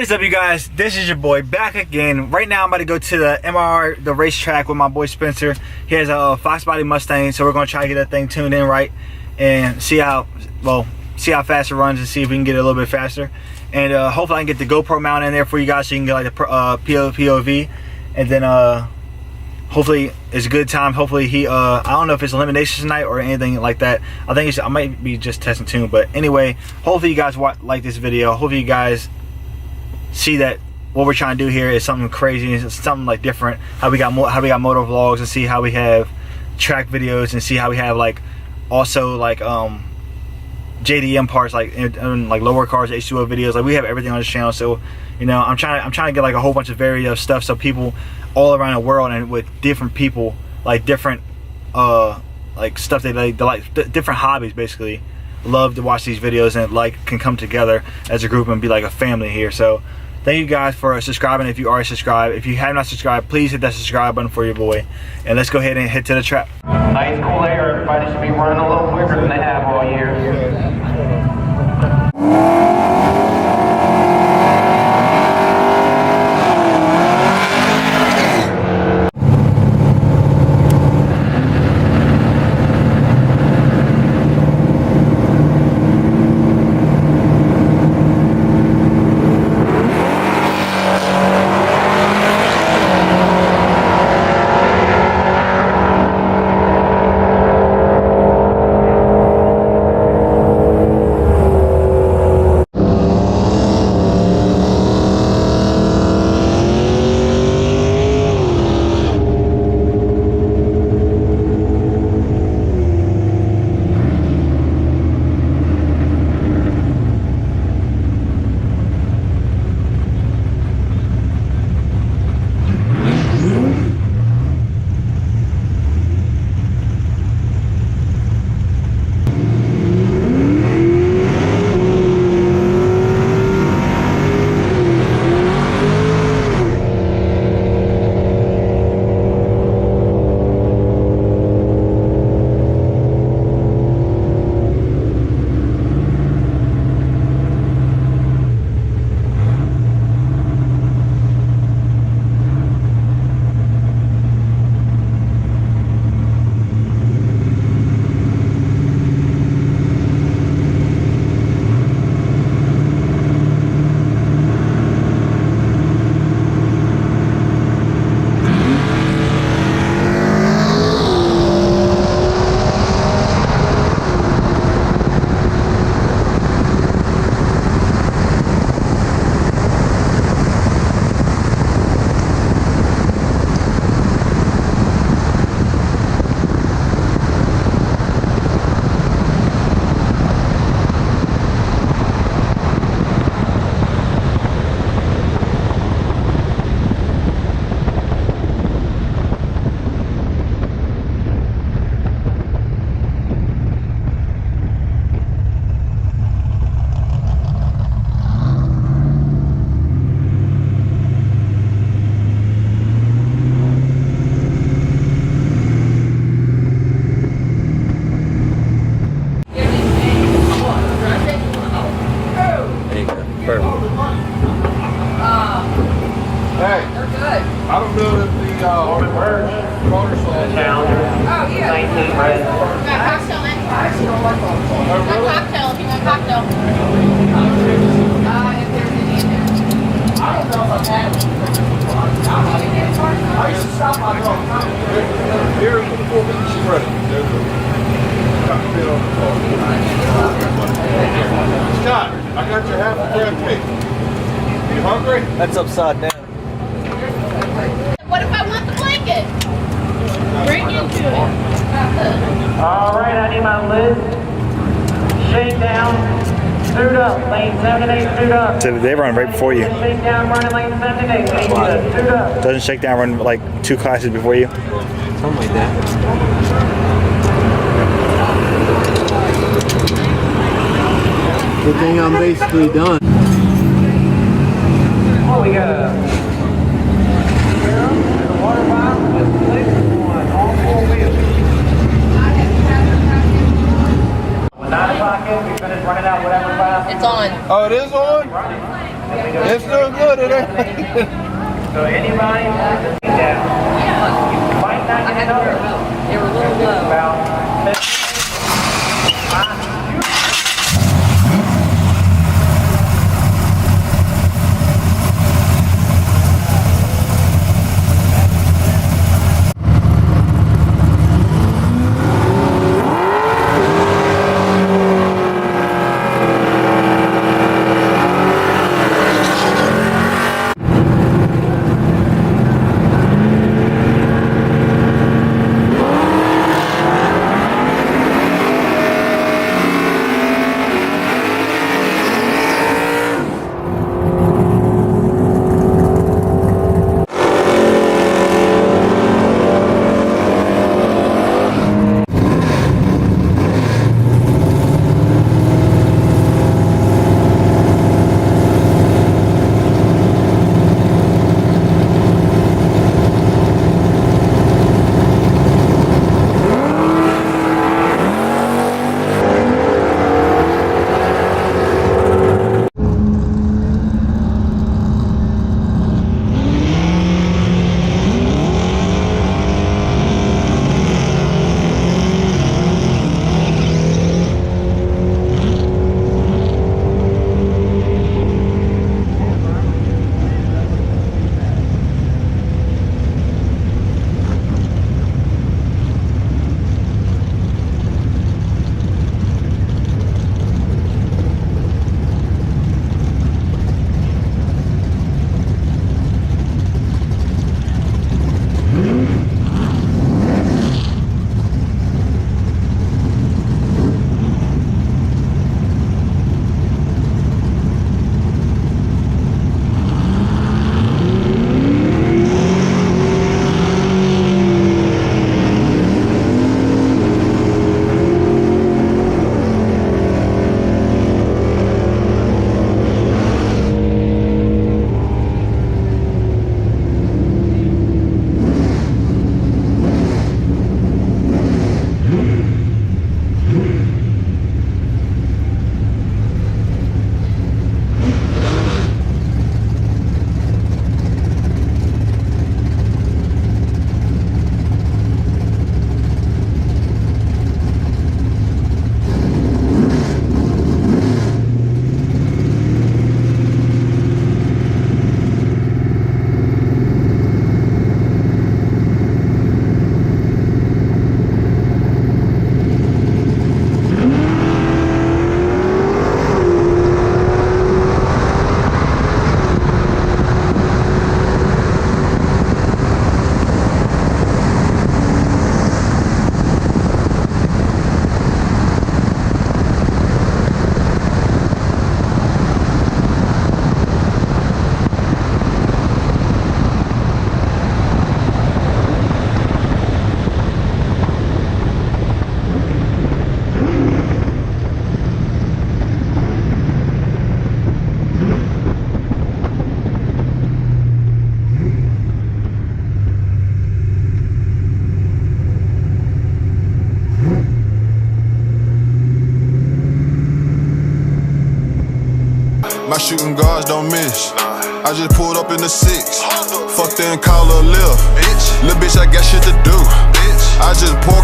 What is up, you guys? This is your boy back again. Right now I'm about to go to the MR, the racetrack, with my boy Spencer. He has a Fox body Mustang, so we're gonna try to get that thing tuned in right and see how fast it runs and see if we can get it a little bit faster. And hopefully I can get the GoPro mount in there for you guys so you can get like the POV, and then hopefully it's a good time. Hopefully he I don't know if it's eliminations tonight or anything like that. I might be just testing tune, but anyway, hopefully you guys like this video. Hopefully you guys see that what we're trying to do here is something crazy, it's something like different. How we got motor vlogs, and see how we have track videos, and see how we have like also like JDM parts, like in like lower cars, H2O videos. Like we have everything on this channel. So you know, I'm trying to get like a whole bunch of various stuff, so people all around the world and with different people, like different like stuff they like different hobbies, basically love to watch these videos, and like can come together as a group and be like a family here. So thank you guys for subscribing if you are subscribed. If you have not subscribed, please hit that subscribe button for your boy, and let's go ahead and head to the track. Nice cool air. Everybody should be running a little quicker than they have all year. Hey, they're good. I don't know if the motor Challenger. Oh, yeah. 19 red. Got cocktail and cocktail. Cocktail, if you want cocktail. If there's any in there. I don't know if I've had it. I used to stop my dog. Here is the 450 spread. There's a cocktail on the car. Scott, I got your half a crab cake. You hungry? That's upside down. What if I want the blanket? Bring into it. All right, I need my lid. Shake down. Suit up. Lane 78, suit up. So they run right before you. Shake down, running lane 78. Lane good. Suit up. Doesn't shake down run like 2 classes before you? Something like that. Good thing I'm basically done. Oh, we got a water bottle with the liquid one, all 4 wheels. With 9 o'clock in, we finished running out whatever fast. It's on. Oh, it is on? It's still good, it ain't. So anybody wants to sit down, you might not get another. They were a little low. About My shooting guards don't miss. I just pulled up in the 6. Fucked and call her a lift. Little bitch, I got shit to do. I just pulled